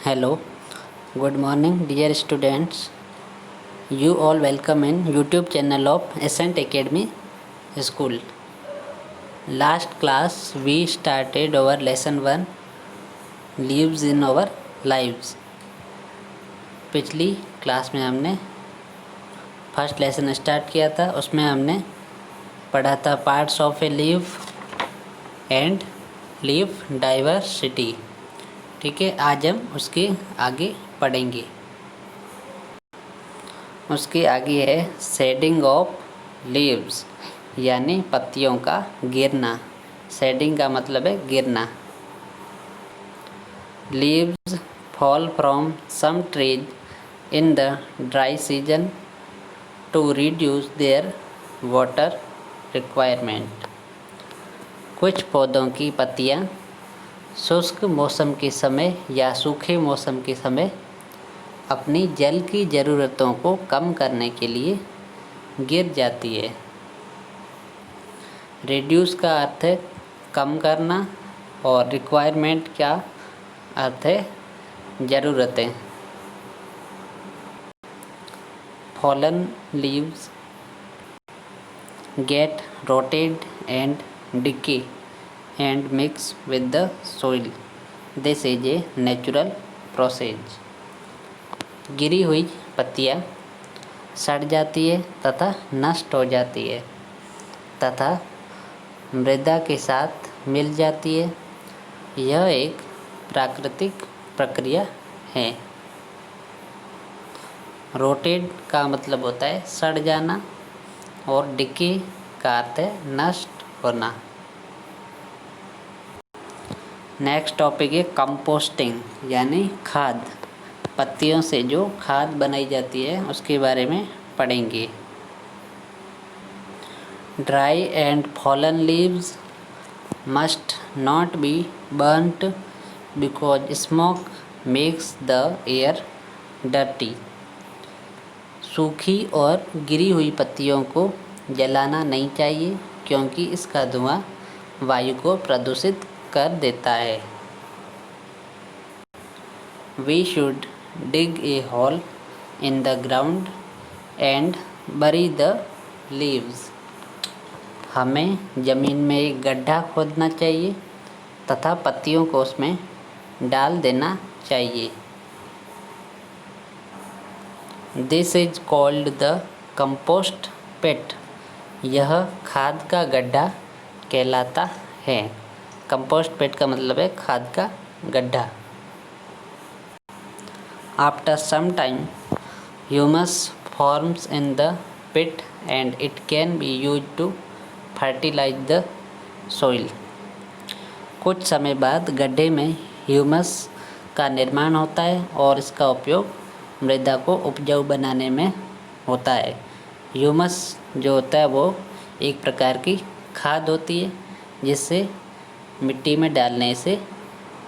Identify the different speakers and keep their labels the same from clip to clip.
Speaker 1: Hello, good morning, dear students. You all welcome in YouTube channel of Ascent Academy School. Last class we started our lesson 1 Leaves in our lives. पिछली class में हमने first lesson start किया था, उसमें हमने पढ़ा था parts of A leave and leave diversity. ठीक है, आज हम उसके आगे पढ़ेंगे। उसके आगे है शेडिंग ऑफ लीव्स, यानी पत्तियों का गिरना। शेडिंग का मतलब है गिरना। Leaves fall from some trees in the dry season to reduce their water requirement. कुछ पौधों की पत्तियां शुष्क मौसम के समय या सूखे मौसम के समय अपनी जल की ज़रूरतों को कम करने के लिए गिर जाती है। रिड्यूस का अर्थ है कम करना और रिक्वायरमेंट का अर्थ है ज़रूरतें। Fallen leaves get rotted and decay and mix with the soil. This is a natural process. गिरी हुई पत्तियाँ सड़ जाती है तथा नष्ट हो जाती है तथा मृदा के साथ मिल जाती है। यह एक प्राकृतिक प्रक्रिया है। रोटेड का मतलब होता है सड़ जाना और डिके का अर्थ है नष्ट होना। नेक्स्ट टॉपिक है कंपोस्टिंग, यानी खाद। पत्तियों से जो खाद बनाई जाती है उसके बारे में पढ़ेंगे। Dry and fallen leaves must not be burnt because smoke makes the air dirty. सूखी और गिरी हुई पत्तियों को जलाना नहीं चाहिए क्योंकि इसका धुआं वायु को प्रदूषित कर देता है। We should dig a hole in the ground and bury the leaves. हमें ज़मीन में एक गड्ढा खोदना चाहिए तथा पत्तियों को उसमें डाल देना चाहिए। This is called the compost pit. यह खाद का गड्ढा कहलाता है। कंपोस्ट पिट का मतलब है खाद का गड्ढा। After some time humus forms in the pit and it can be use to fertilize the soil. कुछ समय बाद गड्ढे में ह्यूमस का निर्माण होता है और इसका उपयोग मृदा को उपजाऊ बनाने में होता है। ह्यूमस जो होता है वो एक प्रकार की खाद होती है जिससे मिट्टी में डालने से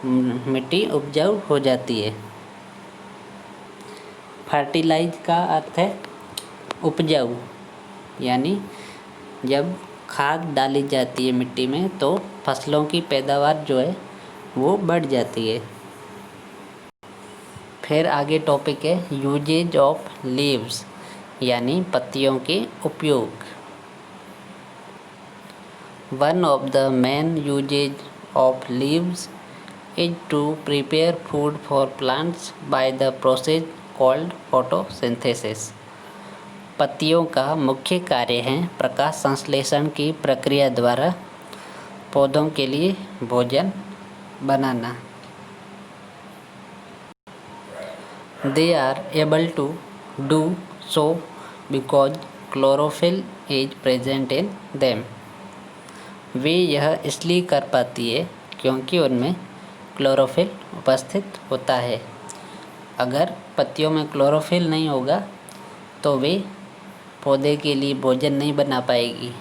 Speaker 1: मिट्टी उपजाऊ हो जाती है। फर्टिलाइज का अर्थ है उपजाऊ, यानी जब खाद डाली जाती है मिट्टी में तो फसलों की पैदावार जो है वो बढ़ जाती है। फिर आगे टॉपिक है यूजेज ऑफ लीव्स, यानी पत्तियों के उपयोग। One of the main uses of leaves is to prepare food for plants by the process called photosynthesis. पत्तियों का मुख्य कार्य है प्रकाश संश्लेषण की प्रक्रिया द्वारा पौधों के लिए भोजन बनाना। They are able to do so because chlorophyll is present in them. वे यह इसलिए कर पाती है क्योंकि उनमें क्लोरोफिल उपस्थित होता है। अगर पत्तियों में क्लोरोफिल नहीं होगा तो वे पौधे के लिए भोजन नहीं बना पाएगी।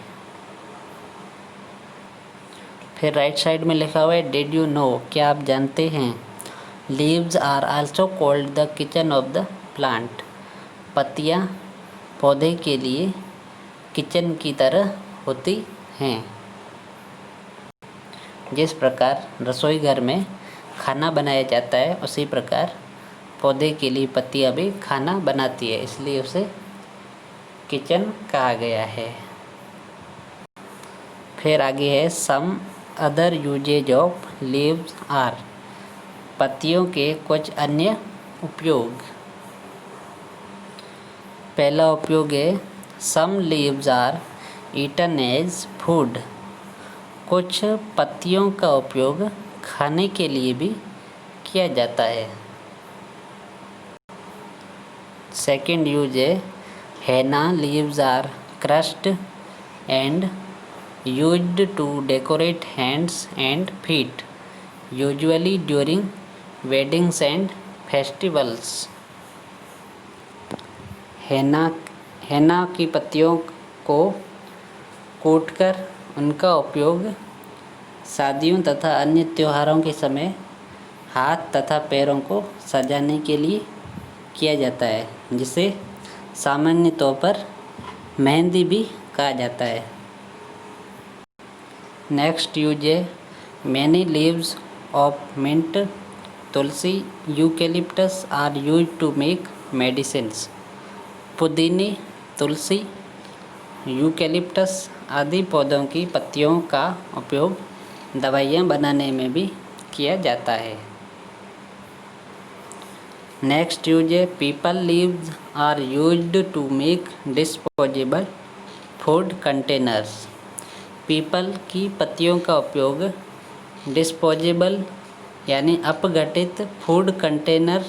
Speaker 1: फिर राइट साइड में लिखा हुआ है डिड यू नो, क्या आप जानते हैं, leaves are also called the kitchen of the plant. पत्तियाँ पौधे के लिए किचन की तरह होती हैं। जिस प्रकार रसोई घर में खाना बनाया जाता है उसी प्रकार पौधे के लिए पत्तियां भी खाना बनाती है, इसलिए उसे किचन कहा गया है। फिर आगे है some other uses of leaves are, पत्तियों के कुछ अन्य उपयोग। पहला उपयोग है some leaves are eaten as food, कुछ पत्तियों का उपयोग खाने के लिए भी किया जाता है। सेकंड यूज है henna leaves are crushed and used to decorate hands and feet, usually during weddings and festivals. Henna की पत्तियों को कूटकर उनका उपयोग शादियों तथा अन्य त्योहारों के समय हाथ तथा पैरों को सजाने के लिए किया जाता है, जिसे सामान्य तौर पर मेहंदी भी कहा जाता है। नेक्स्ट यूज है many leaves of mint, tulsi, eucalyptus are use to make medicines. पुदीने, तुलसी, यूकेलिप्टस आदि पौधों की पत्तियों का उपयोग दवाइयाँ बनाने में भी किया जाता है। नेक्स्ट यूज है peepal leaves are used to make disposable food containers. पीपल की पत्तियों का उपयोग डिस्पोजेबल यानी अपघटित फूड कंटेनर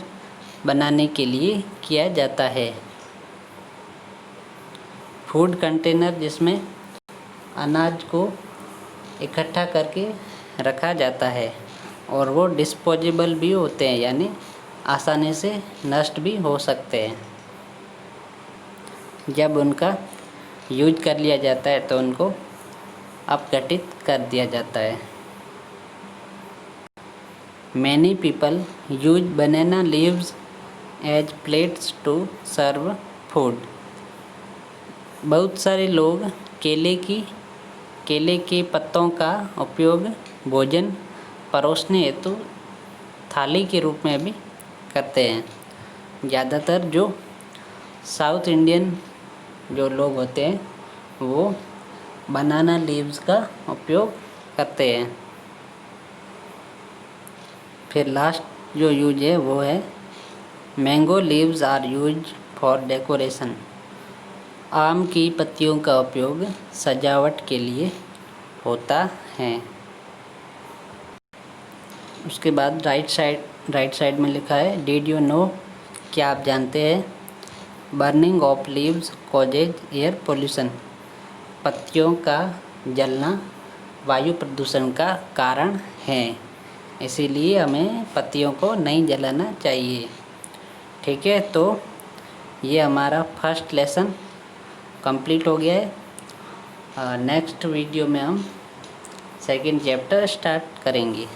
Speaker 1: बनाने के लिए किया जाता है। फूड कंटेनर जिसमें अनाज को इकट्ठा करके रखा जाता है और वो डिस्पोजेबल भी होते हैं, यानी आसानी से नष्ट भी हो सकते हैं। जब उनका यूज कर लिया जाता है तो उनको अपघटित कर दिया जाता है। Many people use banana leaves as plates to serve food. बहुत सारे लोग केले के पत्तों का उपयोग भोजन परोसने हेतु थाली के रूप में भी करते हैं। ज़्यादातर जो साउथ इंडियन जो लोग होते हैं वो बनाना लीव्स का उपयोग करते हैं। फिर लास्ट जो यूज है वो है mango leaves are use for decoration. आम की पत्तियों का उपयोग सजावट के लिए होता है। उसके बाद राइट साइड में लिखा है डिड यू नो, क्या आप जानते हैं, burning of leaves causes air pollution. पत्तियों का जलना वायु प्रदूषण का कारण है, इसीलिए हमें पत्तियों को नहीं जलाना चाहिए। ठीक है, तो ये हमारा फर्स्ट लेसन कंप्लीट हो गया है। नेक्स्ट वीडियो में हम सेकंड चैप्टर स्टार्ट करेंगे।